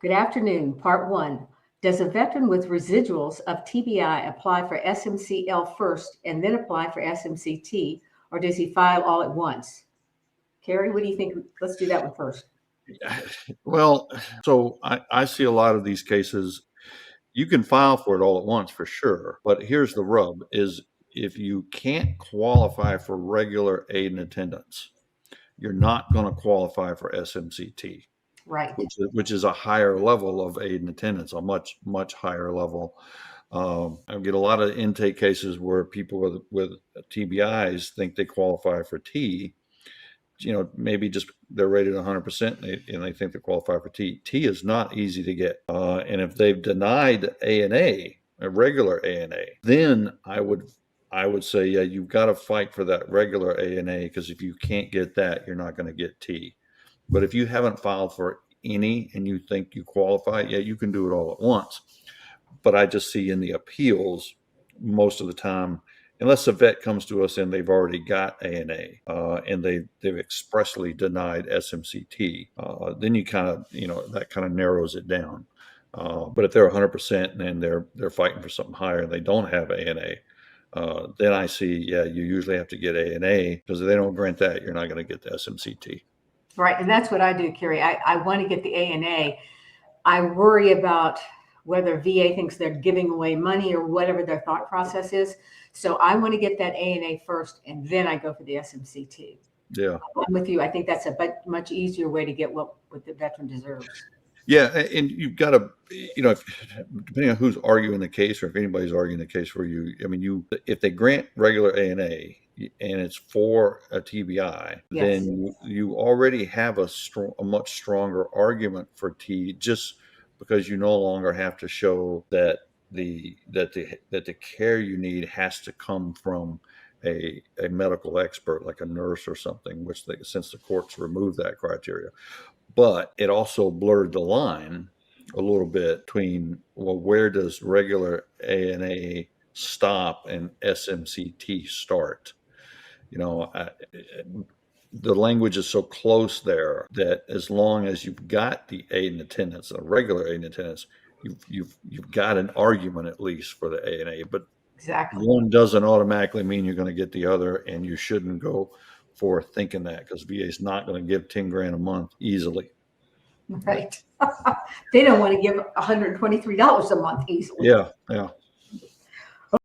Good afternoon. Part one. Does a veteran with residuals of TBI apply for SMC-L first and then apply for SMC-T, or does he file all at once? Carrie, what do you think? Let's do that one first. Well, so I see a lot of these cases. You can file for it all at once for sure, but here's the rub is if you can't qualify for regular aid and attendance, you're not going to qualify for SMC-T, Right. which is a higher level of aid and attendance, a much higher level. I get a lot of intake cases where people with TBIs think they qualify for T. Maybe just they're rated 100% and they think they qualify for T. T is not easy to get. And if they've denied A&A, a regular A&A, then I would say, yeah, you've got to fight for that regular A&A, because if you can't get that, you're not going to get T. But if you haven't filed for any and you think you qualify, yeah, you can do it all at once. But I just see in the appeals most of the time, unless a vet comes to us and they've already got A&A and they've expressly denied SMC-T, then you kind of, that kind of narrows it down. But if they're 100% and they're fighting for something higher and they don't have A&A, then I see, yeah, you usually have to get A&A, because if they don't grant that, you're not going to get the SMC-T. Right. And that's what I do, Carrie. I want to get the A&A. I worry about whether VA thinks they're giving away money or whatever their thought process is. So I want to get that A&A first, and then I go for the SMC-T. Yeah. I'm with you. I think that's a much easier way to get what the veteran deserves. Yeah, and you've got to, depending on who's arguing the case, or if anybody's arguing the case for you, I mean, if they grant regular A&A and it's for a TBI, Yes. then you already have a much stronger argument for T, just because you no longer have to show that the care you need has to come from a medical expert like a nurse or something, which since the courts removed that criteria. But it also blurred the line a little bit between, well, where does regular A&A stop and SMC-T start? The language is so close there that as long as you've got the aid and attendance, the regular aid and attendance, you've got an argument at least for the A&A. But exactly, one doesn't automatically mean you're going to get the other, and you shouldn't go for thinking that, because VA is not going to give 10 grand a month easily. Right. They don't want to give $123 a month easily. Yeah.